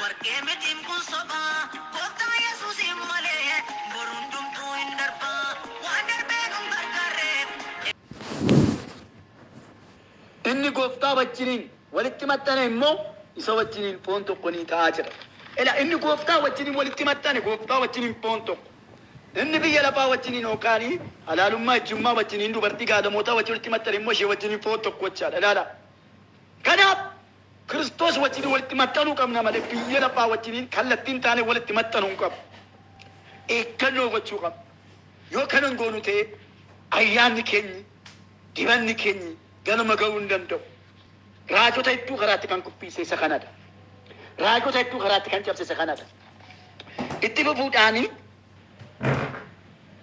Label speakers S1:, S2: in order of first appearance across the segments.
S1: Arkemetim kun soba, kota Yesus imale, borundum tu indarba, wander begum barkare.
S2: Inni gooftaa wajjiniin walitti maxxane immoo isa wajjiniin foon tokko ni ta'a jedha. Ila inni gooftaa wajjiniin walitti maxxane gooftaa wajjiniin foon tokko. Inni biyya lafaa wajjiniin yookaan halaalummaa ijummaa wajjiniin dubartii gaadamootaa walitti maxxane immoo ishee wajjiniin foon tokko jechaadha. Ilaala. Kanaaf Kiristoos wajjiniin walitti maxxanuu qabna malee biyya lafaa wajjiniin kallattiin taane walitti maxxanuu qabu. Eeggannoo gochuu qabna. Yoo kanan goonu ta'e ayyaanni keenyi dibanni keenyi ganama ga'uu hin danda'u. Raajota hedduu karaatti kan kuffise isa kanadha. Raajota hedduu karaatti kan cabse isa kanadha. Itti fufuudhaanii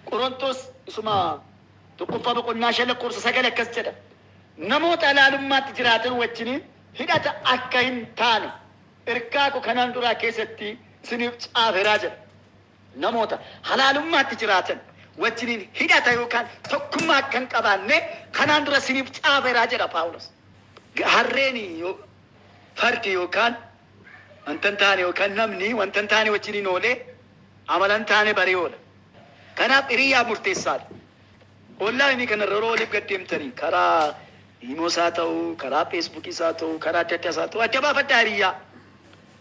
S2: Qorontos isuma tokkoffaa boqonnaa 5:9 akkas jedha. Namoota halaalummaatti jiraatan wajjiniin hidhata akka hin taane ergaa koo kanaan duraa keessatti isiniif caafeeraa jedha. Namoota halaalummaatti jiraatan wajjiniin hidhata yookaan tokkummaa akka hin qabaanne kanaan dura isiniif caafeeraa jedha Paawulos. Harreeni fardi yookaan wanta hin taane yookaan namni wanta hin taane wajjiniin oolee amala hin taane baree oola. Kanaaf hiriyaa murteessaadha. Ollaa inni kanarra yeroo waliif gaddeemtanii karaa Imosaa ta'uu, karaa Feesbuukis haa ta'uu, karaa adda addaas haa ta'uu adda baafadhaa hiriyaa.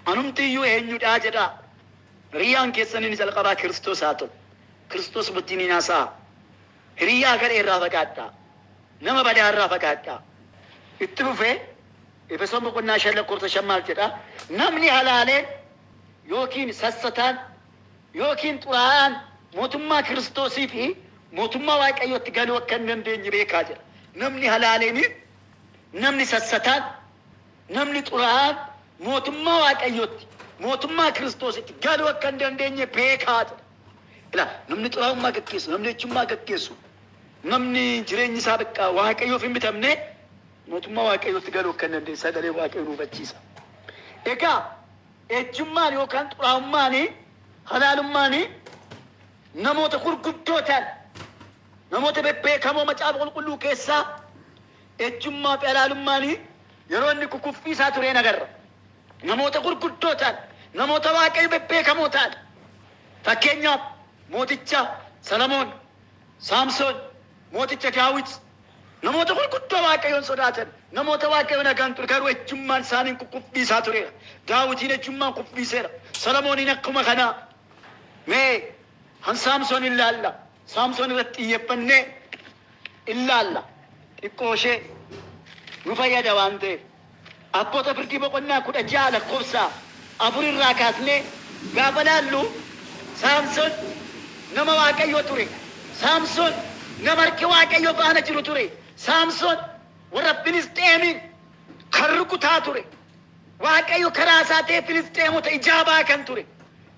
S2: Anumtiyyuu eenyudhaa jedhaa. Hiriyaan keessan inni jalqabaa Kiristoos haa ta'u. Kiristoos wajjiniin haasa'a. Hiriyaa gadhee irraa fagaadhaa. Nama badaa irraa fagaadhaa. Itti fufee Efesoon boqonnaa 5:5 maal jedhaa? Namni halaaleen yookiin sassataan yookiin xuraa'aan mootummaa Kiristoosii fi mootummaa Waaqayyootti galuu akka hin dandeenye beekaa jira. Namni halaaleeni, namni sassataan, namni xuraa'aan mootummaa Waaqayyootti, mootummaa Kiristoositti galuu akka hin dandeenye beekaa jira. Ila namni xuraa'ummaa gaggeessu, namni ejjummaa gaggeessu, namni jireenyi isaa bakka Waaqayyoof hin bitamne mootummaa Waaqayyootti galuu akka hin dandeenye sagalee Waaqayyoo nu hubachiisa. Egaa ejjummaan yookaan xuraa'ummaan halaalummaan namoota gurguddootaan namoota bebbeekamoo macaafa qulqulluu keessaa ejjummaa fi halaalummaan yeroo inni kukuffiisaa tureen agarra. Namoota gurguddootaan namoota Waaqayyo bebbeekamoo ta'an fakkeenyaaf mooticha Salamoon, Saamsoon, mooticha Daawit namoota gurguddoo Waaqayyoon sodaatan namoota Waaqayyoon nagaan ture garuu ejjummaan isaaniin kukuffiisaa tureera. Daawitiin ejjummaan kuffiiseera. Salamooniin akkuma kanaa mee han Saamsoon ilaalla. Saamsoon irratti xiyyeeffannee ilaalla. Xiqqoo ishee nu fayyada waan ta'eef. Abboota firdii boqonnaa 16 lakkoofsa 4 irraa kaasnee gaafa laallu Saamsoon nama Waaqayyoo ture. Saamsoon nama harki Waaqayyoo faana jiru ture. Saamsoon warra Filisxeemiin kan rukutaa ture. Waaqayyo karaa isaa ta'e Filisxeemota ijaabaa kan ture.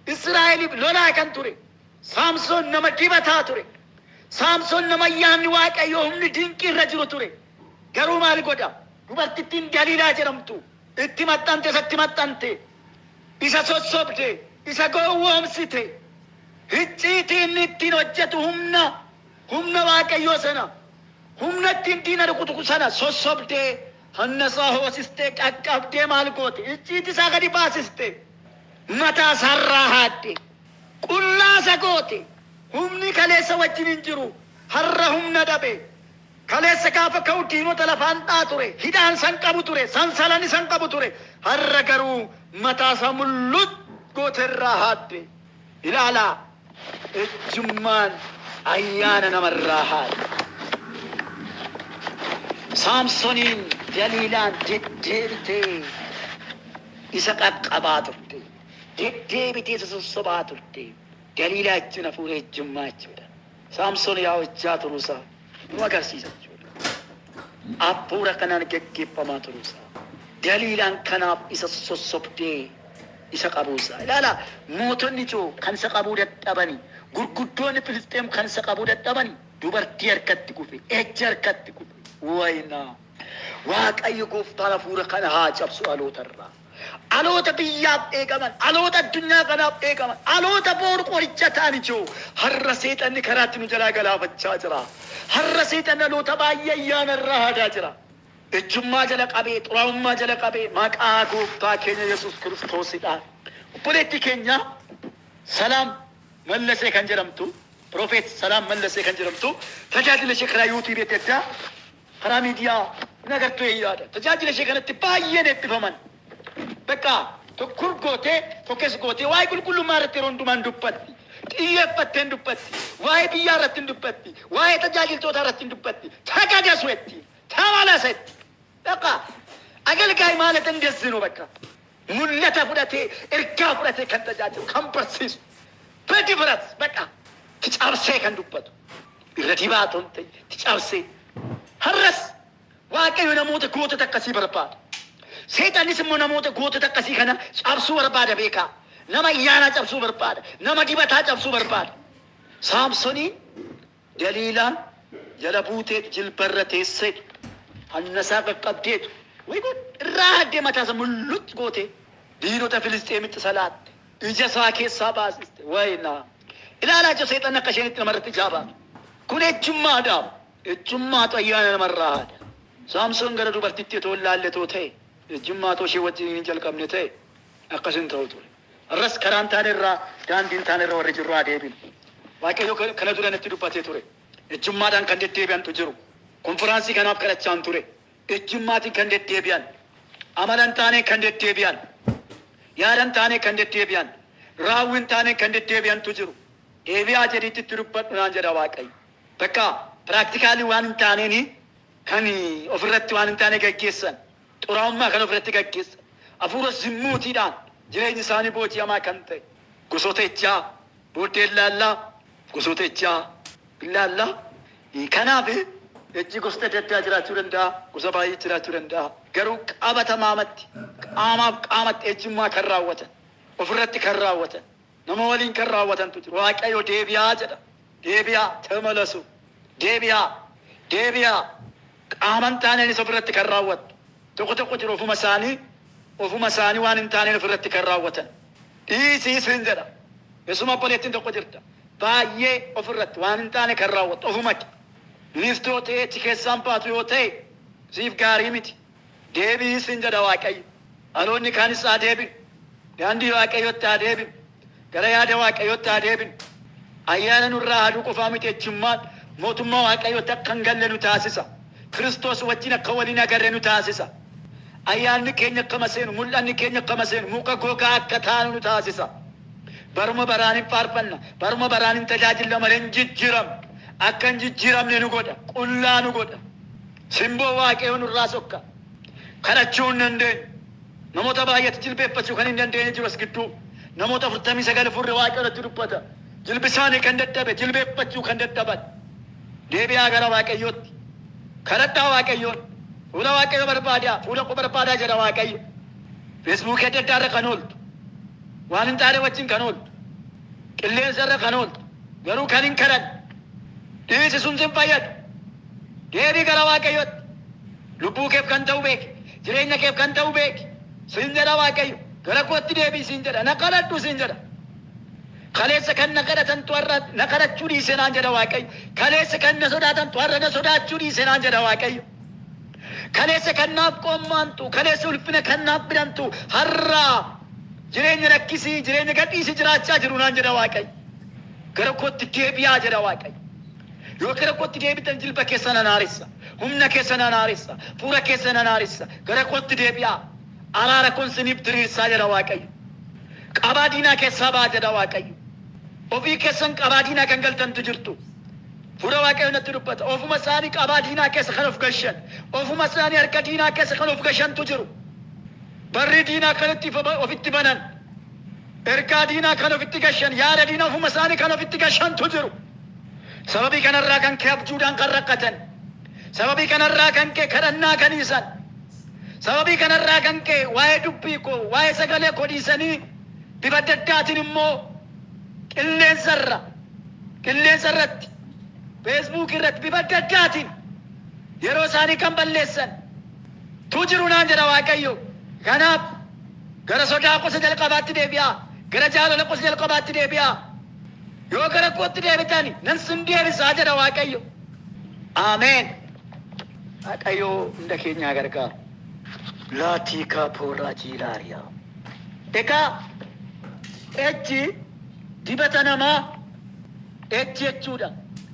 S2: Israa'eliif lolaa kan ture. Saamsoon nama dibataa ture. Saamsoon nama ayyaanni Waaqayyoo humni dinqii irra jiru ture. Garuu maal godha? Dubartittiin Daliilaa jedhamtu itti maxxante isatti maxxante isa sossobde isa gowwoomsite icciitiin ittiin hojjetu humna Waaqayyoo sana humna ittiin diina rukutu sana sossobde hannasaa hoosiste qaqqabdee maal goote? Icciiti isaa gadi baasiste mataa isaarraa haadde qullaasa goote. Humni kaleessa wajjin hin jiru har'a humna dhabe. Kaleessa gaafa ka'u diinota lafaan dhaa ture. Hidhaan san qabu ture. Sansalan san qabu ture. Har'a garuu mataa isaa mullut goote irraa haadde. Ilaalaa ejjummaan ayyaana namarraa haadde. Saamsooniin Daliilaan deddeebitee isa qaqqabaa turte. Deddeebitee isa sossobaa turte. Daliilaa jechuun hafuura ejjummaa jechuudha. Saamsoon yaa hojjaa turuusaa nu agarsiisa jechuudha. Hafuura kanaan geggeeffamaa turuusaa. Daliilaan kanaaf isa sossobdee isa qabuusaa. Ilaalaa mootonni ijoo kan isa qabuu dadhabanii gurguddoonni Filisxeem kan isa qabuu dadhabanii dubartii harkatti kufe ejji harkatti kufe. Waynaa Waaqayyo gooftaan hafuura kana haa cabsu dhalootarraa. Aloota biyyaaf eegaman, aloota addunyaa kanaaf eegaman, aloota boor qoricha ta'an ijoo har'a seexanni karaatti nu jalaa galaafachaa jira. Har'a seexanni aloota baay'ee ayyaana irraa haadaa jira. Ejjummaa jala qabee, xuraa'ummaa jala qabee maqaa gooftaa keenya Yesuus Kiristoosidhaan obboleettii keenya Salaam Mallasee kan jedhamtu Profeet Salaam Mallasee kan jedhamtu tajaajila ishee karaa yuutuubii adda karaa miidiyaa nagartuu yaada tajaajila ishee kanatti baay'een eebbifaman bakka tokkur gootee tokkes gootee waa'ee qulqullummaa irratti yeroo hundumaan dubbatti xiyyeeffatteen dubbatti waa'ee biyyaa irratti dubbatti waa'ee tajaajiltoota irratti dubbatti tagagasuetti tamalasetti bakka agalgaay ማለት እንደዚህ ነው በቃ ሙለታ ፍዳቴ እርጋ ፍዳቴ ከንተጃጀው ከምፐርሲስ በዲፍረት በቃ ትጫብሴ ከንዱበት ረዲባቶን ትጫብሴ ሀረስ waaqayyo namoota goota takkasii barbaada. Seexannis immoo namoota goota takkasii kana cabsuu barbaada beekaa. Nama iyyaanaa cabsuu barbaada. Nama dibataa cabsuu barbaada. Saamsooniin Daliilaan jala buutee jilbarra teessee hannasaa qaqqabdeetu way kun irraa haddee mataasa mullutti gootee diinota Filisxeemitti salaatte ija isaa keessaa baasiste waynaa ilaalaa jiru seexan akka isheen namarratti jaabaatu. Kun ejjummaadhaaf ejjummaatu ayyaana namarraa haadha. Saamsoon gara dubartitti otoo laalletoo ta'e ejjummaatoo ishee wajjin hin jalqabne ta'e akkasin ta'u ture. Arras karaan taane irraa daandiin taane irra warri jirru adeebin. Waaqayyo kana dura natti dubbatee ture. Ejjummaadhaan kan deddeebi'antu jiru. Konfiraansii kanaaf kadhachaan ture. Ejjummaatiin kan deddeebi'an. Amalan taane kan deddeebi'an. Yaadan taane kan deddeebi'an. Raawwin taane kan deddeebi'antu jiru. Deebi'aa jedhiitti dubbadhu naan jedha Waaqayyo. Bakka piraaktikaalii waan hin taaneenii kan ofirratti waan hin taane gaggeessan xuraa'ummaa kan ofirratti gaggeessan hafuura zimmuutiidhaan jireenyi isaanii booji'amaa kan ta'e gosoota ejjaa booddee ilaallaa gosoota ejjaa ilaallaa kanaaf ejji gosoota adda addaa jiraachuu danda'a gosa baay'ee jiraachuu danda'a garuu qabatamaamatti qaamaaf qaamatti ejjummaa kan raawwatan ofirratti kan raawwatan nama waliin kan raawwatantu jiru. Waaqayyo deebi'aa jedha deebi'aa tamalasu deebi'aa qaaman taaneenis ofirratti kan raawwatu tokko jiru ofuma isaanii waan hin taaneen ofirratti kan raawwatan dhiisiisin jedha. Yesuma obboleettiin tokko jirta baay'ee ofirratti waan hin taane kan raawwatu ofumatti niiftoo ta'ee achi keessaan baatu yoo ta'e siif gaarii miti. Deebiisin jedha Waaqayyo. Dhaloonni kaanis haa deebinu daandii Waaqayyootti haa deebinu gara yaada Waaqayyootti haa deebinu. Ayyaana nurraa haduu qofaa miti ejjummaan mootummaa Waaqayyootti akka hin galle nu taasisa. Kiristoos wajjin akka waliin agarre nu taasisa. Ayyaanni keenya akka maseenu mul'anni keenya akka maseenu muka gogaa akka taanu nu taasisa. Baruma baraan hin faarfanna baruma baraan hin tajaajilla malee hin jijjiiramne akka hin jijjiiramne nu godha qullaa nu godha. Simboo Waaqayyoo nurraa sokka kadhachuu hin dandeenyu namoota baay'eetti jilbeeffachuu kan hin dandeenye jiru as gidduu namoota 49 furre Waaqayyooti dubbata jilbi isaanii kan dadhabe jilbeeffachuu kan dadhaban deebi'aa gara Waaqayyootti. Kadhadhaa Waaqayyoon fuula Waaqayyo barbaadaa fuula koo barbaadaa jedha Waaqayyo. Feesbuukii adda addaa irra kan ooltu waan hin taane wajjin kan ooltu qilleensa irra kan ooltu garuu kan hin kadhanne dhiisi sun sin fayyadu. Deebii gara Waaqayyootti lubbuu keef kan ta'u beeki jireenya keef kan ta'u beeki siin jedha Waaqayyo. Gara kootti deebii siin jedha na kadhadhu siin jedha. Kaleessa kan na kadhatantu har'a na kadhachuu dhiise naan jedha Waaqayyo. Kaleessa kan na sodaatantu har'a na sodaachuu dhiise naan jedha Waaqayyo. Kaleessa kan naaf qoommaantu kaleessa ulfina kan naaf bidantu har'a jireenya rakkisii jireenya gadhiisii jiraachaa jiru naan jedha Waaqayyo. Gara kootti deebi'aa jedha Waaqayyo. Yoo gara kootti deebitan jilba keessa nan haaressa humna keessa nan haaressa fuula keessa nan haaressa gara kootti deebi'aa araara kun siniif diriirsaa jedha Waaqayyo. Qabaa diinaa keessaa baa jedha Waaqayyo. Ofii keessan qabaa diinaa kan galtantu jirtu. Fuula Waaqayyo natti dubbata. Ofuma isaanii qabaa diinaa keessa kan of gashan. Ofuma isaanii harka diinaa keessa kan of gashantu jiru. Barri diinaa kan ofitti banan. Ergaa diinaa kan ofitti gashan. Yaada diinaa ofuma isaanii kan ofitti gashantu jiru. Sababii kanarraa kan kee abjuudhaan kan rakkatan. Sababii kanarraa kan kee kadhannaa kan dhiisan. Sababii kanarraa kan kee waa'ee dubbii koo waa'ee sagalee koo dhiisanii bifa adda addaatiin immoo qilleensa irratti feesbuuk irratti bifa adda addaatiin yeroo isaanii kan balleessan tu jiru naan jedha Waaqayyo. Kanaaf gara sodaa qosa jalqabaatti deebi'aa gara jaalala qosa jalqabaatti deebi'aa. Yoo gara kootti deebitani nan sin deebisaa jedha Waaqayyo. Ameen. Waaqayyo hunda keenyaa gargaaru. Laatii kaapoorraa jiilaariyaa. Egaa Ejji dibata namaa ejji jechuudha.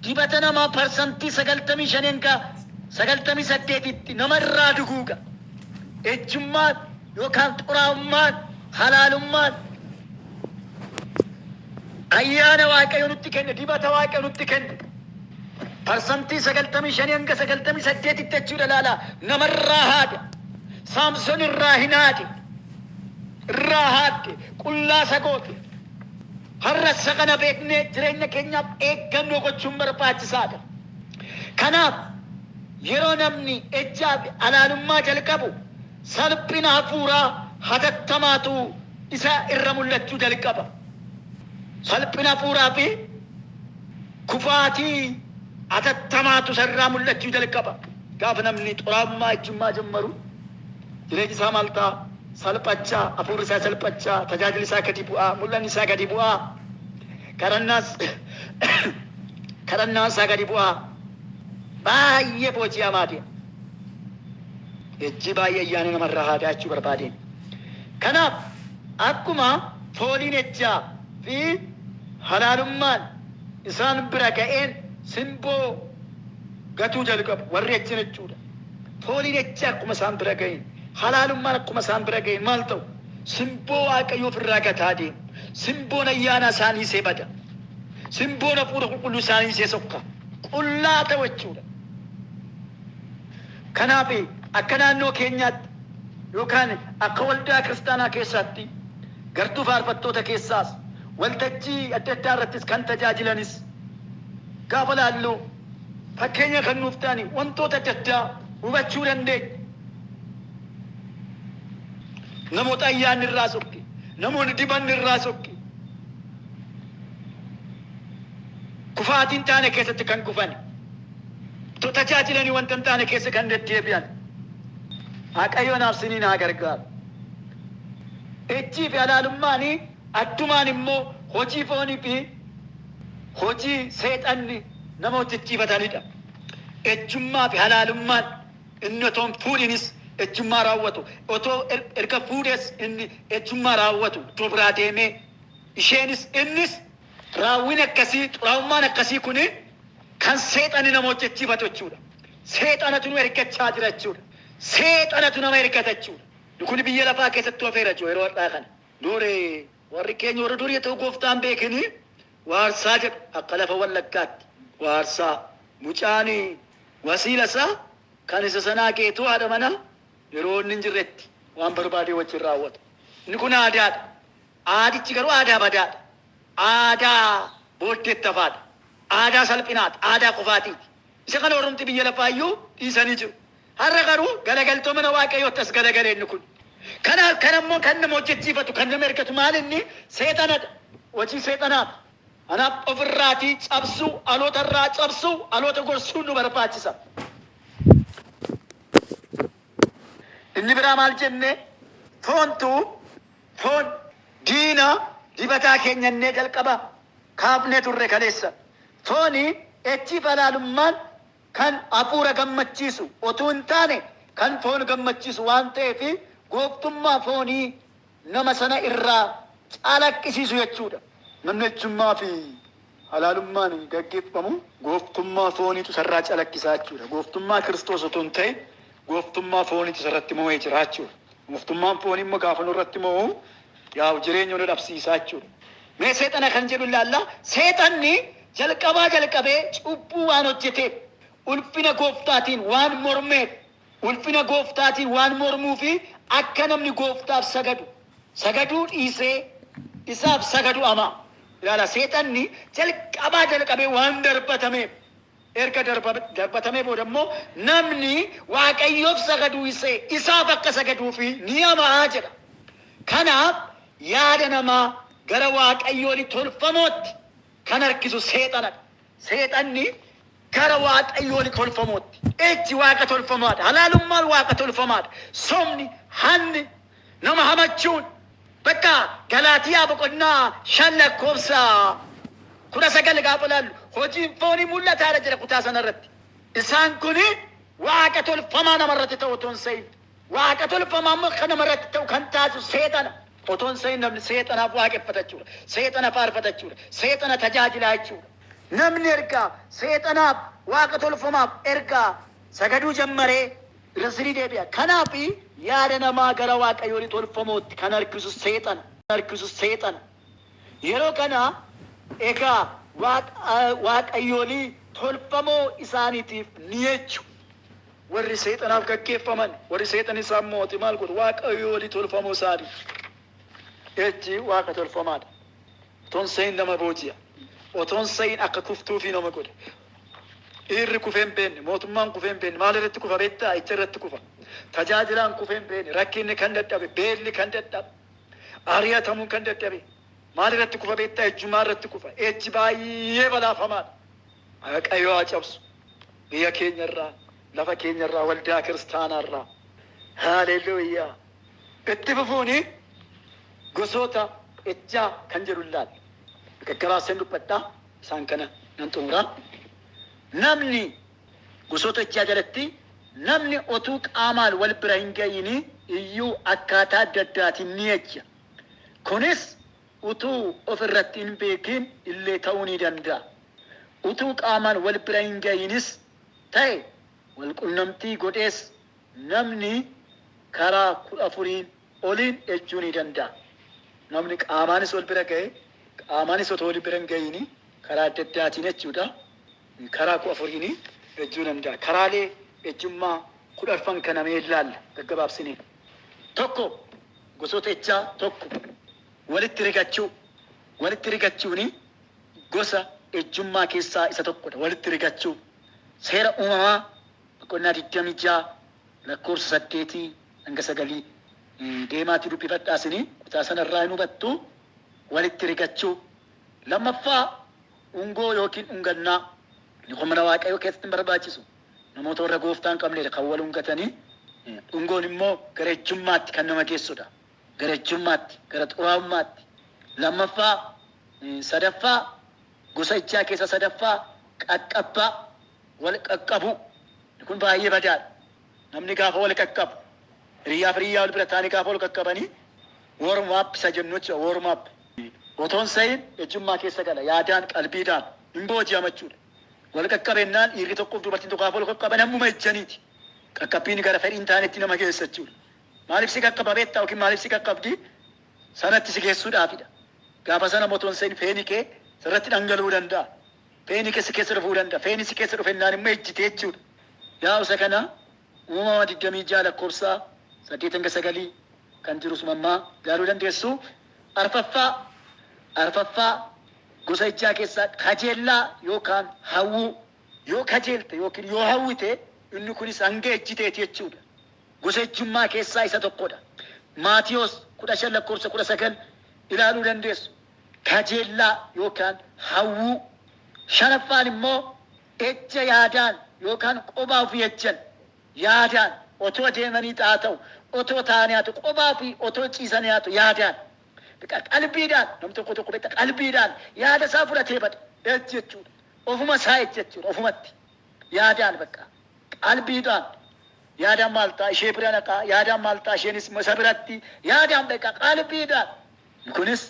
S2: Dibata namaa parsantii 98 namarraa duguuga. Ejjummaan yookaan xuraa'ummaan halaalummaan ayyaana waaqayyo nutti kenne dibata waaqayyo nutti kenne parsantii 95 jechuudha. Laala namarraa haadha. Saamson irraa hin haadhe. Irraa haadhe qullaa sagoote. Har'asa kana beeknee jireenya keenyaaf eeggannoo gochuun barbaachisaadha. Kanaaf yeroo namni ejjaa fi halaalummaa jalqabu salphina hafuuraa hatattamaatu isa irra mul'achuu jalqaba. Salphina hafuuraa fi kufaatii hatattamaatu irraa mul'achuu jalqaba. Gaafa namni xuraa'ummaa ejjummaa jalqabu jireenyi isaa maal ta'a? Salphachaa, hafuurri isaa salphachaa, tajaajilli isaa gadi bu'aa, mul'anni isaa gadi bu'aa, kadhannaan isaa gadi bu'aa. Baay'ee booji'amaa deema. Ejji baay'ee ayyaana namarraa haadaa jechuu barbaadeen. Kanaaf akkuma fooliin ejjaa fi halaalummaan isaan bira ga'een simboo gatuu jalqabu warri ejjan jechuudha. Fooliin ejjaa akkuma isaan bira ga'een halaalummaan akkuma isaan bira ga'een maal ta'u? Simboo waaqayyoo ofirraa gataa deemu. Simboon ayyaana isaanii isee bada. Simboon hafuura qulqulluu isaanii isee sokka. Qullaa ta'u jechuudha. Kanaaf akka naannoo keenyaatti yookaan akka waldaa kiristaanaa keessatti gartuu faarfattoota keessaas waltajjii adda addaa irrattis kan tajaajilanis gaafa laallu fakkeenya kan nuuf ta'ani wantoota adda addaa hubachuu dandeenya. Namoota ayyaanni irraa sokke, namoonni dibanni irraa sokke, kufaatiin taane keessatti kan kufani, tajaajilanii wanta hin taane keessa kan deddeebi'an. Waaqayyo naaf siniin haa gargaaru. Ejjii fi halaalummaan addumaan immoo hojii foonii fi hojii seexanni nama hojjechiifatanidha. Ejjummaa fi halaalummaan inni otoo hin fuudhinis ejjummaa raawwatu, otoo erga fuudhes inni ejjummaa raawwatu, otoo biraa deemee isheenis innis raawwiin akkasii xuraa'ummaan akkasii kun kan seexanni nama hojjechiifatu jechuudha. Seexanatu nu ergachaa jira jechuudha. Seexanatu nama ergata jechuudha. Kun biyya lafaa keessatti ofeera jiru yeroo har'aa kana. Durii warri keenya warra durii ta'uu gooftaan beekini waarsaa jedhu akka lafa wallaggaatti waarsaa mucaanii wasiila isaa kan isa sanaa keetuu haadha mana yeroo inni hin jirretti waan barbaadee wajjin raawwatu. Inni kun aadaadha. Aadichi garuu aadaa badaadha. Aadaa booddeetti hafaadha. Aadaa salphinaati. Aadaa qofaatiiti. Isa kana oromti biyya lafaayyuu dhiisanii jiru. Har'a garuu galagaltoo mana waaqayyootti as galagalee inni kun. Kanaaf kan ammoo kan nama hojjechiifatu kan nama ergatu maal inni seexanadha. Hojii seexanaadha. Kanaaf ofirraatii cabsuu, aloota irraa cabsuu, aloota gorsuu nu barbaachisa. Inni biraa maal jenne foon diina dibataa keenyannee jalqaba kaafnee turre kaleessa. Fooni ejjii fi halaalummaan kan hafuura gammachiisu otuu hin taane kan foon gammachiisu waan ta'eef gooftummaa foonii nama sana irraa calaqqisiisu jechuudha. Namni ejjummaa fi halaalummaan gaggeeffamu gooftummaa fooniitu sarraa calaqqisaa jechuudha. Gooftummaa Kiristoos otoo hin ta'in gooftummaa fooniitu sarratti mo'ee jira jechuudha. Gooftummaan foonii immoo gaafa nurratti mo'u yaa'u jireenya nu dhabsiisaa jechuudha. Mee seexana kan jedhu ilaalla. Seexanni jalqabee cubbuu waan hojjeteef ulfina gooftaatiin waan mormeef ulfina gooftaatiin waan mormuu fi akka namni gooftaaf sagaduu dhiisee isaaf sagadu ama. Ilaala seexanni jalqabee waan darbatameef erga darbatamee booda immoo namni waaqayyoof sagaduu isaaf akka sagaduu fi ni amaa jedha. Kanaaf yaada namaa gara waaqayyoon tolfamootti kan harkisu seexanadha. Seexanni gara waaqayyoon tolfamootti. Ejji waaqa tolfamaadha. Halaalummaan waaqa tolfamaadha. Somni, hanni, nama hamachuun bakka Galaatiyaa boqonnaa 5:19 gaafa laallu hojiin foonii mul'ataadha jedha kutaa sanarratti. Isaan kun waaqa tolfamaa namarratti ta'u otoo hin se'in. Waaqa tolfamaa immoo kan namarratti ta'u kan taasisu seexana. otoon seen namni seexanaaf waaqeffachuudha, seexana faarfatachuudha, seexana tajaajilachuudha. Namni ergaa seexanaaf waaqa tolfamaaf ergaa sagaduu jammaree irra sirii deebi'a. Kanaaf yaada namaa gara waaqayyoon tolfamootti kan harkisu seexana. Yeroo kana egaa waaqayyoolii tolfamoo isaaniitiif ni jechu. Warri seexanaaf gaggeeffaman, warri seexan isaan mooti maal godhu? Waaqayyoolii tolfamoo isaanii jechi waaqa tolfamaadha. Otoon seen nama booji'a, otoon seen akka kuftuufi nama godha. Irri kufeen beenne, mootummaan kufeen beenne, maal irratti kufa beektaa? Icha irratti kufa. Tajaajilaan kufeen beenne, rakkinni kan dadhabe, beelli kan dadhabe, ari'atamuun kan dadhabe. Maal irratti kufa beektaa? Ejjumaa irratti kufa. Ejji baay'ee balaafamaadha. Waaqayyoo haa cabsu. Biyya keenyarraa, lafa keenyarraa, waldaa kiristaanaarraa. Haaleluyyaa. Itti fufuuni gosoota ejjaa kan jedhu ilaalla. Gaggabaaseen dubbadhaa isaan kana nan xumuraa. Namni gosoota ejjaa jalatti namni otuu qaamaan wal bira hin ga'ini iyyuu akkaataa adda addaatiin ni ejja. Kunis utuu ofirratti hin beekin illee ta'uu ni danda'a. Utuu qaamaan wal bira hin ga'inis ta'e wal qunnamtii godhees namni karaa 14 oliin ejjuu ni danda'a. Namni qaamaanis wal bira ga'e, qaamaanis otoo wal bira hin ga'ini karaa adda addaatiin jechuudha. Karaa 14 ejjuu danda'a. Karaalee ejjummaa 10 kana mee ilaalla gaggabaabsinee. Tokko gosoota ejjaa tokko walitti rigachuu. Walitti rigachuuni gosa ejjummaa keessaa isa tokkodha. Walitti rigachuu seera uumamaa boqonnaa 26 lakkoofsa 8 hanga 9 deemaatii dubbifadhaasini kutaa sanarraa hin hubattu. Walitti rigachuu. Lammaffaa ungoo yookiin ungannaa. Ni mana waaqayyoo keessatti hin barbaachisu. Namoota warra gooftaa hin qabnedha kan wal ungatanii. Ungoon immoo gara ejjummaatti kan nama geessudha. Gara ejjummaatti, gara xuraa'ummaatti. Lammaffaa sadaffaa gosa ejjaa keessa sadaffaa qaqqabbaa wal qaqqabu. Kun baay'ee badaadha. Namni gaafa wal qaqqabu hiriyyaaf hiriyyaa wal bira taa'anii gaafa wal qaqqabanii warmaap isa jennu jechuudha. Warmaap otoon sayin ejjummaa keessa gala yaadaan qalbiidhaan hin booji'ama jechuudha. Wal qaqqabennaan dhiirri tokkoof dubartiin tokko gaafa wal qaqqaban ammuma ejjaniiti. Qaqqabbiin gara fedhii hin taanetti nama geessa jechuudha. Maaliif si qaqqaba beektaa yookiin maaliif si qaqqabdi? Sanatti si geessuudhaafidha. Gaafa sana motoon sayin feeni kee sirratti dhangala'uu danda'a. Feeni kee si keessa dhufuu danda'a. Feeni si keessa dhufennaan immoo ejjitee jechuudha. Yaa isa kana uumama 26 lakkoofsa 8-9 kan jirus mammaa ilaaluu dandeessu. Arfaffaa gosa ejjaa keessaa kajeellaa yookaan hawwuu. Yoo kajeelte yookiin yoo hawwite inni kunis hanga ejjiteeti jechuudha. Gosa ejjummaa keessaa isa tokkodha. Maatiyos 15 lakkoofsa 19 ilaaluu dandeessu. Kajeellaa yookaan hawwuu. Shanaffaan immoo ejja yaadaan yookaan qophaa ofii ejjan yaadaan otoo deemanii haa ta'u otoo taa'anii haa ta'u qophaa ofii otoo ciisanii haa ta'u yaadaan qalbiidhaan namni tokko beekta qalbiidhaan yaada isaa fudhatee bada ejji jechuudha. Ofuma isaa ejji jechuudha. Ofumatti yaadaan bakka qalbiidhaan yaadaan maal ta'a ishee bira naqaa yaadaan maal ta'a isheenis isa biratti yaadaan bakka qalbiidhaan. Kunis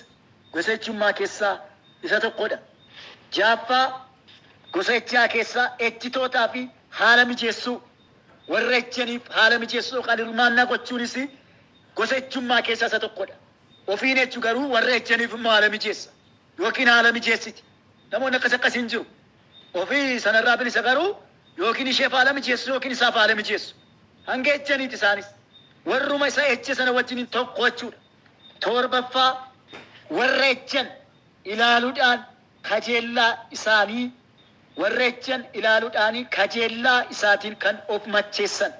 S2: gosa ejjummaa keessaa isa tokkodha. Jaaffaa gosa ejjaa keessaa ejjitootaa fi haala mijeessuu. Warra ejjaniif haala mijeessuu yookaan hirmaannaa gochuunis gosa ejjummaa keessaa isa tokkodha. Ofiin ejju garuu warra ejjaniif immoo haala mijeessa yookiin haala mijeessiti. Namoonni akkas hin jiru. Ofii sanarraa bilisa garuu yookiin isheef haala mijeessu yookiin isaaf haala mijeessu. Hanga ejjaniiti isaanis. Warruma isa ejje sana wajjin tokko jechuudha. Torbaffaa warra ejjan ilaaluudhaan kajeellaa isaanii warra ejjan ilaaluudhaan kajeellaa isaatiin kan of macheessan.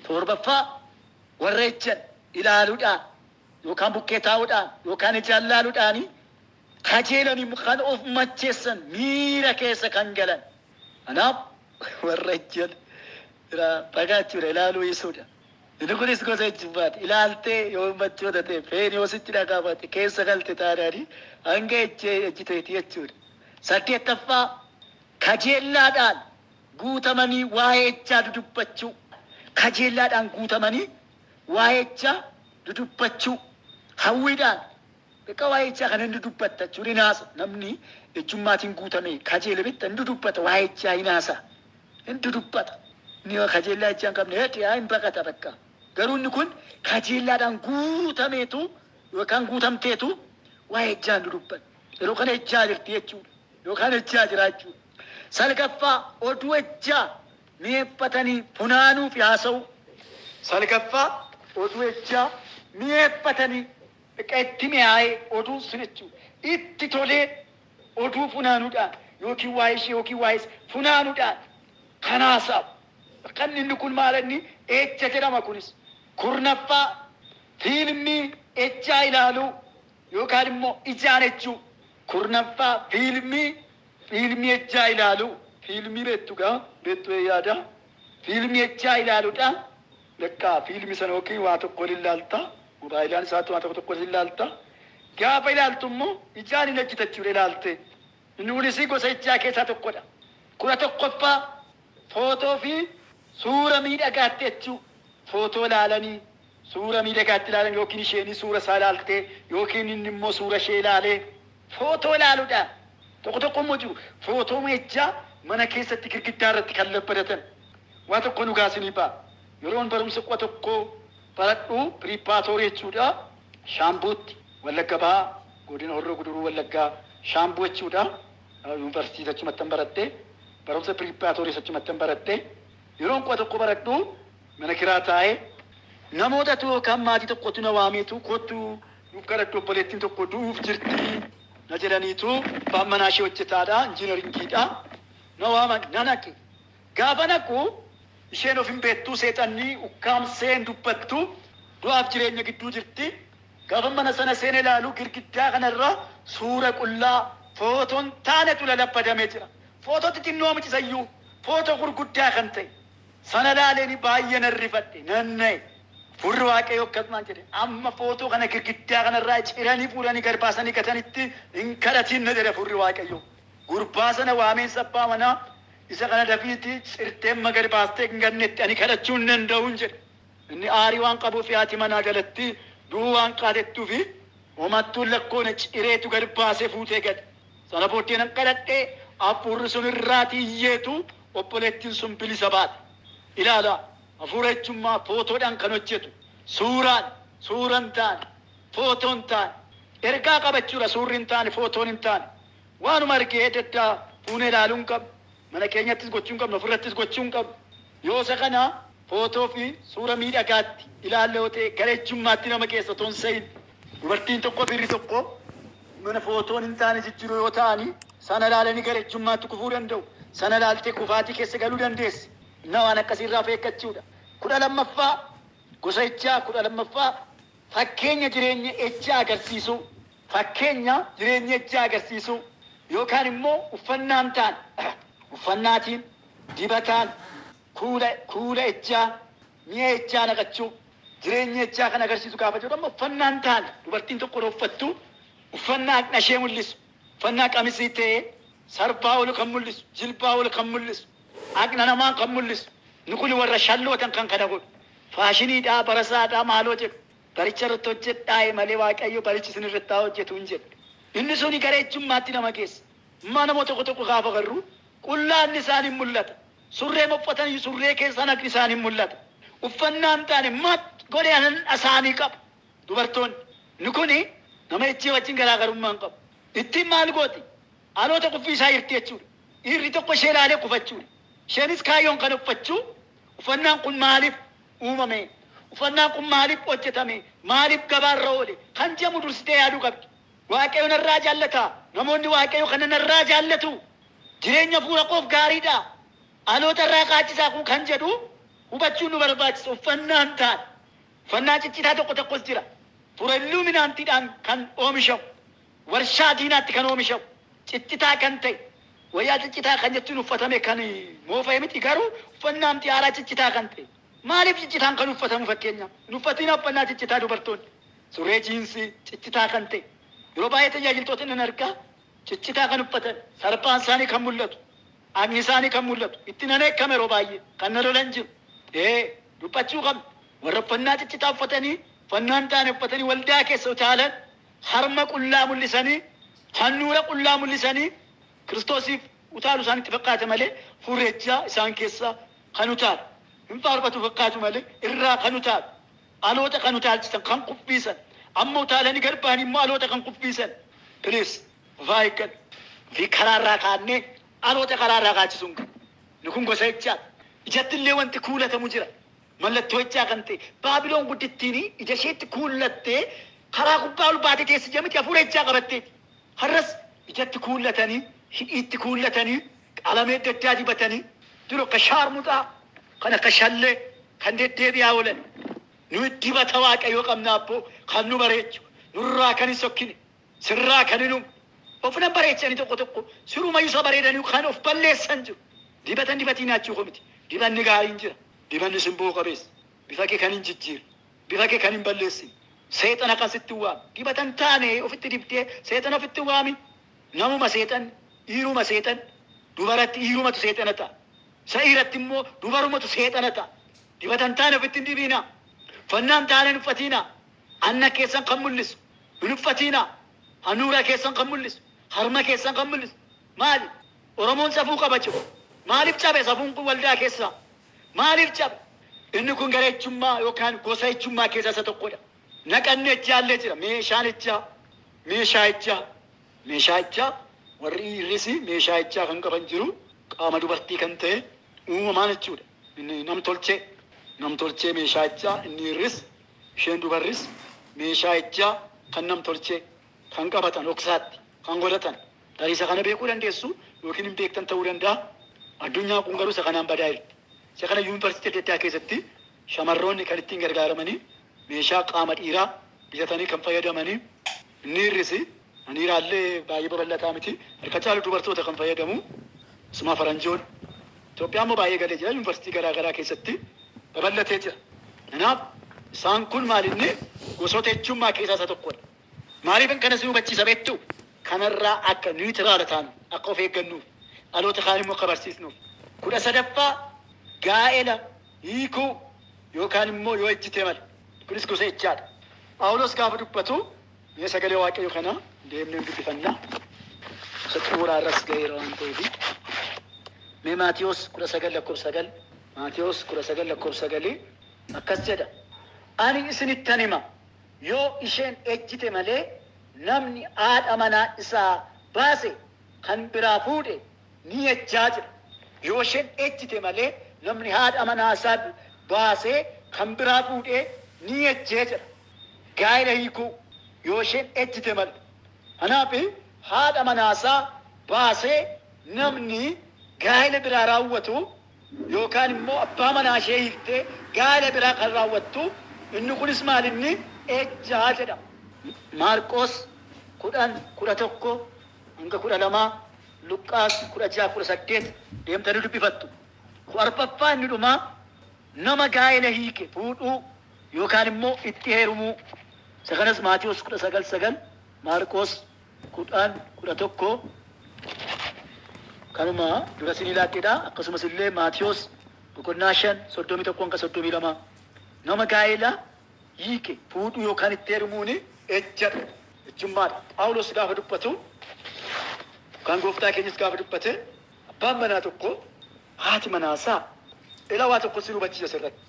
S2: Torbaffaa warra ejjan ilaaluudhaan yookaan bukkee taa'uudhaan yookaan ijaan ilaaluudhaan kajeelanii kan of macheessan miira keessa kan galan. Kanaaf warra ejjan fagaachuudha ilaaluu ibsuudha. Inni kunis gosa ejjummaati. Ilaaltee yoo machoota ta'e feeni yoo sitti dhagaafate keessa galte taanaani hanga ejjiteeti jechuudha. Saddeettaffaa kajeellaadhaan guutamanii waa'ee ejjaa dudubbachuu. Kajeellaadhaan guutamanii waa'ee ejjaa dudubbachuu. hawwiidhaan bakka waa'ee ichaa kan inni dubbata jechuudha hinaasa namni ejjummaatiin guutame kajeele bitta inni dubbata waa'ee ichaa hinaasa inni dubbata ni kajeellaa ichaa hin qabne heeti haa hin baqata bakka garuu inni kun kajeellaadhaan guutameetu yookaan guutamteetu waa'ee ichaa inni dubbata yeroo kana ichaa jirti jechuudha yookaan ichaa jira jechuudha salgaffaa oduu ichaa mi'eeffatanii funaanuu fi haasa'u salgaffaa oduu ichaa mi'eeffatanii itti mi'aayee oduu sun jechuudha itti tolee oduu funaanuudhaan yookiin waa'ee ishee yookiin waa'ee funaanuudhaan kan haasa'u kan inni kun maal inni ejja jedhama kunis kurnaffaa fiilmii ejjaa ilaaluu yookaan immoo ijaan jechuu kurnaffaa fiilmii ejjaa ilaaluu fiilmii beektu yaada fiilmii ejjaa ilaaluudhaan lekkaa fiilmii sana yookiin waa tokko ilaalta moobaayilaan isaatti waa tokko ilaalta gaafa ilaaltu immoo ijaan hin hojjetachuudha ilaalte inni kunis gosa ejjaa keessaa tokkodha kudha tokkoffaa footoo fi suura miidhagaatti jechuu footoo ilaalanii suura miidhagaatti ilaalan yookiin isheen suura isaa ilaaltee yookiin inni immoo suura ishee ilaalee footoo ilaaluudha tokko immoo jiru footoo ejjaa mana keessatti girgiddaa irratti kan labbadatan waa tokko nu gaasinii ba'a yeroon barumsa qo'a tokko baradhu piripaatoorii jechuudha shaambuutti wallagga ba'a godina horroo guduruu wallaggaa shaambuu jechuudha yuunivarsiitii achumatti baradhe barumsa piripaatoorii achumatti baradhe yeroon qo'a tokko baradhu mana kiraa taa'ee namoota yookaan maatii tokkotu na waameetu kottu nuuf kadhadhu obboleettiin tokko du'uuf jirti na jedhaniitu abbaan manaa ishee hojjetaadha injiinaringiidha na waaman na naqe gaafa naqu isheen of hin beektuu seexanni ukkaamseen dubbattu du'aaf jireenya gidduu jirti gaafa mana sana seen ilaalu girgiddaa kanarra suura qullaa footoon taanetu lalabbadamee jira footootti xinnoo mitisayyuu footoo gurguddaa kan ta'e sana laaleen baay'ee narrifadhe nanna'e furri waaqayyo akkasumaan jedhe amma footoo kana girgiddaa kanarraa ciranii fuudhanii gad baasanii gatanitti hin kadhatiin na jedhe furri waaqayyo gurbaa sana waameen sabbaa manaa isa kana dafiiti cirteen gad baastee hin gannetti ani kadhachuu hin danda'uun jedhe inni aarii waan qabuuf haati manaa jalatti du'uu waan qaatettuu fi homattuun lakkoona cireetu gad baasee fuutee gad sana booddee nan kadhadhee hafuurri sun irraatii iyyeetu obboleettiin sun bilisa baate ilaala hafuura jechuummaa footoodhaan kan hojjetu suuraan taane footoon taane ergaa qabachuudha suurri hin taane footoon hin taane waanuma argee daddaa fuunee ilaaluun qabnu mana keenyattis gochuun qabnu ofirrattis gochuun qabnu yoo isa kana footoo fi suura miidhagaatti ilaalle yoo ta'e gara ejjummaatti nama keessa toon se'in dubartiin tokko firri tokko mana footoon hin taane jijjiiruu yoo ta'ani sana ilaalanii gara ejjummaatti kufuu danda'u sana ilaaltee kufaatii keessa galuu dandeessi na waan akkasiirraa feekkachuudha kudha lammaffaa gosa ejjaa kudha lammaffaa fakkeenya jireenya ejjaa agarsiisuu fakkeenya jireenya ejjaa agarsiisuu yookaan immoo uffannaan ta'an uffannaatiin dibataan kuula ejjaa mi'a ejjaa naqachuu jireenya ejjaa kan agarsiisu gaafa jedhu amma uffannaan ta'an dubartiin tokko uffattu uffannaa dhashee mul'isu uffannaa qamisii ta'ee sarbaa ol kan mul'isu jilbaa ol kan mul'isu aqna namaa kan mul'isu ni kun warra shallootan kan kana godhu faashiniidhaa barasaadhaa maaloo jedhu baricha irratti hojjedhaa malee waaqayyo barichi isin irratti hojjetu hin jedhu inni suni gara ejjummaatti nama geessa nama tokko gaafa garuu qullaanni isaanii mul'ata surree uffatanii surree keessaan aqni isaanii mul'ata uffannaan taane mat godhee isaanii qabu dubartoonni ni kuni nama ejjee wajjin garaagarummaa hin qabu ittiin maal gooti haalota kuffii isaa hirti jechuudha dhiirri tokko ishee ilaalee kufachuudha isheenis kaayyoon kan uffachuu uffannaan kun maaliif uumame uffannaan kun maaliif hojjetame maaliif gabaarra oole kan jedhamu dursitee yaaduu qabdi waaqayyo narraa jaallata namoonni waaqayyo kana narraa jaallatu jireenya fuula koof gaariidha haalota irraa qaachisaa kun kan jedhu hubachuun nu barbaachisa uffannaan ta'an uffannaa ciccitaa tokkos jira tura illuuminaantiidhaan kan oomishamu warshaa diinaatti kan oomishamu ciccitaa kan ta'e wayyaa ciccitaa kan jettuun uffatame kan moofa'e miti garuu uffannaan xiyaaraa ciccitaa kan ta'e maaliif ciccitaan kan uffatamu fakkeenya uffatiin uffannaa ciccitaa dubartoonni surree jiinsii ciccitaa kan ta'e yeroo baay'ee tajaajiltoota nan argaa ciccitaa kan uffatan sarpaan isaanii kan mul'atu aqni isaanii kan mul'atu itti nan eekkame yeroo baay'ee kan na lolan jiru dubbachuu qabna warra uffannaa ciccitaa uffatanii fannaan taane uffatanii waldaa keessa utaalan harma qullaa mul'isanii hannuura qullaa mul'isanii kiristoosiif utaalu isaanitti fakkaate malee furreechaa isaan keessaa kan utaalu hin faarfatu fakkaatu malee irraa kan utaalu aloota kan utaalchisan kan kuffiisan amma utaalanii garbaan immoo aloota kan kuffiisan please vaayikal fi karaarraa kaannee aloota karaarraa kaachisuun kan ni kun gosa jechaadha. Ijatti illee wanti kuulatamu jira mallattoo jechaa kan ta'e baabiloon guddittiin ija isheetti kuulattee karaa gubbaa ol baatee teessi jamiti hafuura jechaa qabattee har'as ijatti kuulatanii hidhiitti kuulatanii qalamee adda addaa dibatanii jiru akka shaarmuxaa kan akka shallee kan deddeebi'aa oolan nu dibata waaqayyoo qabna abboo kan nu bareechu nurraa kan hin sokkine sirraa kan hin ofna bareechanii tokko tokko siruma isa bareedanii kan of balleessan jiru dibatan dibatiin achuu komiti dibanni gaariin jira dibanni simboo qabeessa bifa kee kan hin jijjiiru bifa kee kan hin balleessin seexana akkasitti waami dibatan taane ofitti dibdee seexana ofitti waami namuma seexan dhiiruma seexan dubaratti dhiirumatu seexana ta'a sa'iiratti immoo dubarumatu seexana ta'a dibatan taane ofitti hin dibiina fannaan taane hin uffatiina anna keessan kan mul'isu hin uffatiina hanuura keessan kan mul'isu harma keessan kan mul'isu maali oromoon safuu qaba jiru maaliif cabe safuun kun waldaa keessaa maaliif cabe inni kun gareechummaa yookaan gosa ejjummaa keessaa isa tokkodha naqanni ejjaallee jira meeshaa ejjaa warri irrisi meeshaa ejjaa kan qaban jiru qaama dubartii kan ta'e uumamaan jechuudha inni nam tolchee meeshaa ejjaa inni irris isheen dubarris meeshaa ejjaa kan nam tolchee kan qabatan dhoksaatti kan godhatan tarii isa kana beekuu dandeessu yookiin hin beektan ta'uu danda'a addunyaa kun garuu isa kanaan badaa jirti isa kana yuunivarsiitii adda addaa keessatti shamarroonni kan ittiin gargaaramanii meeshaa qaama dhiiraa bitatanii kan fayyadamanii inni irrisi dhiiraallee baay'ee babal'ataa miti harka caalu dubartoota kan fayyadamu isuma faranjoon Itoophiyaa immoo baay'ee galee jira yuunivarsiitii garaa garaa keessatti babal'atee jira kanaaf isaan kun maalinni gosoota ejjummaa keessaa isa tokkodha maaliif kana si hubachiisa beektu kanarraa akka niitiraala taanu akka of eeggannuuf dhaloota kaan immoo akka barsiisnuuf 13ffaa gaa'ela hiikuu yookaan immoo yoo ejjite male kunis gosa ejjaadha Phaawulos gaafa dubbatu mee sagalee waaqayyo kana deemnee dubbifannaa isa xumuraarras ga'eera waan ta'eef mee Maatiyos 19:9 Maatiyos 19:9 akkas jedha ani isinittan hima yoo isheen ejjite malee namni haadha manaa isaa baase kan biraa fuudhe ni ejjaa jira yoo isheen ejjite malee namni haadha manaa isaa baase kan biraa fuudhe ni ejjee jira gaa'ela hiikuu yoo isheen ejjite malee kanaaf haadha manaa isaa baasee namni gaa'ela biraa raawwatu yookaan immoo abbaa manaa ishee hiiktee gaa'ela biraa kan raawwattu inni kunis maalinni ejjaa jedhama Maarqos 10:11 hanga 12 Luqqaas 16:18 deemtanii dubbifattu 4ffaa inni dhumaa nama gaa'ela hiike fuudhuu yookaan immoo itti heerumuu isa kanas Maatiyos 19:9 Maarqos 10:11 kanuma dura sinii laatteedha akkasumas illee Maatiyos 5:31-32 nama gaa'ela hiike fuudhuu yookaan itti heerumuuni ejjadha ejjummaadha Phaawulos gaafa dubbatu kan gooftaa keenyas gaafa dubbate abbaan manaa tokko haati manaasaa ilawaa tokko si hubachiisa sirratti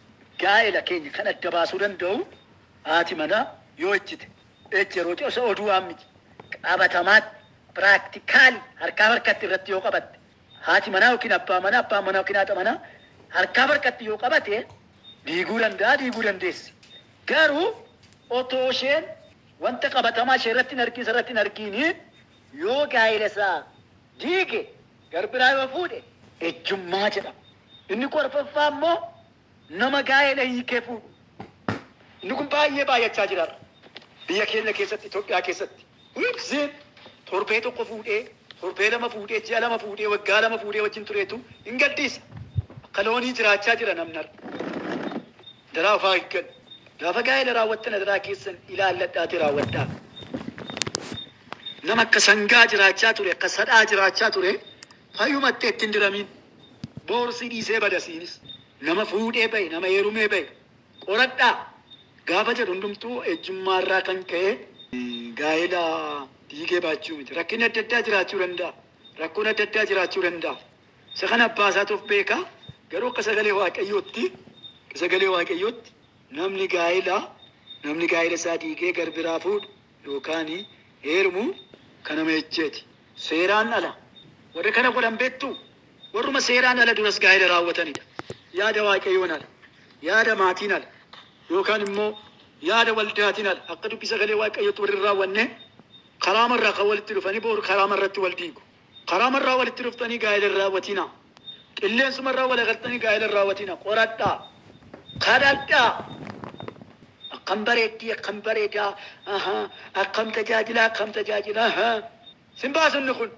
S2: gaa'ela keenya kan adda baasuu danda'u haati manaa yoo ejjite ejjerooti osoo oduu waan miti qabatamaatti piraktikaali harkaa harkatti irratti yoo qabatte haati manaa yookiin abbaa manaa yookiin haadha manaa harkaa harkatti yoo qabate diiguu dandeessi garuu otoo isheen wanta qabatamaa ishee irratti hin argiini yoo gaa'ela isaa diige garbiraa yoo fuudhe ejjummaa jedhama inni 4ffaa immoo nama gaa'ela hiikee fuudhu inni kun baay'ee baay'achaa jira biyya keenya keessatti Itoophiyaa keessatti ibsiin torbee tokko fuudhee torbee lama fuudhee ji'a lama fuudhee waggaa lama fuudhee wajjin tureetu hin gaddiisa akka loonii jiraachaa jira namnar daraa ofaa eeggan gaafa gaa'ela raawwattan daraa keessan ilaalladhaati raawwadhaa nama akka sangaa jiraachaa ture akka sadhaa jiraachaa ture fayyumattee ittiin diramiin boorsii dhiisee badasiinis nama fuudhee bahe nama heerumee bahe qoradhaa Gaafa jedhu hundumtuu ejjummaarraa kan ka'e gaa'ela dhiigee baachuu miti. Rakkinni adda addaa jiraachuu danda'a. Rakkoon adda addaa jiraachuu danda'a. Isa kana abbaa isaatuuf beeka. Garuu akka sagalee waaqayyootti namni gaa'ela isaa dhiigee garbiraa fuudhu yookaan heerumu kana meecheeti. Seeraan ala. Warri kana godhan beektu warruma seeraan ala duras gaa'ela raawwatanidha. Yaada waaqayyoon ala. Yaada maatiin ala. Yookaan immoo yaada waldaatiin ala. Akka dubbi sagalee waaqayyootti warri raawwanne karaamarraa kan walitti dhufanii booru karaamarratti wal diigu. Karaamarraa walitti dhuftanii gaa'ela raawwatina. Qilleensumarraa wal agartanii gaa'ela raawwatina. Qoradhaa. Kadhadhaa. Akkam bareeddii akkam bareedaa. Akkam tajaajila. Simbaasunni kun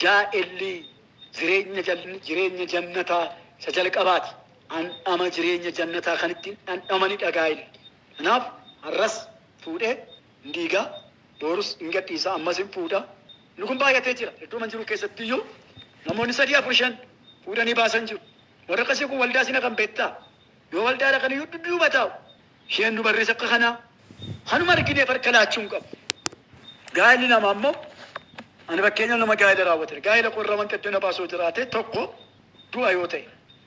S2: gaa'elli jireenya jannataa isa jalqabaati. Dhandhama jireenya jannataa kan ittiin dhandhamanidha gaa'elli. Kanaaf har'as fuudhee hin diigaa. Boorus hin gadhiisa ammas hin fuudha. Inni kun baay'atee jira. Iddoo man jiru keessatti iyyuu namoonni 3-4-5 fuudhanii baasan jiru. Warra akkasii kun waldaa sina kan beektaa. Yoo waldaa dhaqan iyyuu dudduuba taa'u. Isheen dubarris akka kanaa kanuma argineef harka laachuu hin qabu. Gaa'elli namaa immoo ani fakkeenya nama gaa'ela raawwate. Gaa'ela qorra wanta iddoo na baasuu jiraate tokko du'a yoo ta'e.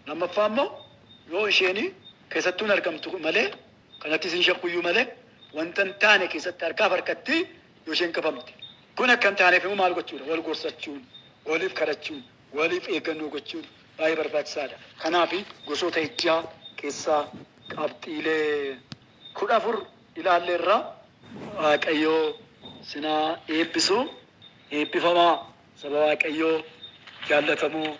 S2: Lammaffaa immoo yoo isheen keessattuun argamtu malee kanatti isin shakkuyyuu malee wanta hin taane keessatti harkatti yoo isheen qabamte. Kun akka hin taaneef immoo maal gochuudha? Wal gorsachuun, waliif kadhachuun, waliif eeggannoo gochuun baay'ee barbaachisaadha. Kanaaf gosoota ejjaa keessaa qabxiilee 14 ilaalleerra Waaqayyoo sinaa eebbisu eebbifamaa saba Waaqayyoo jaallatamoo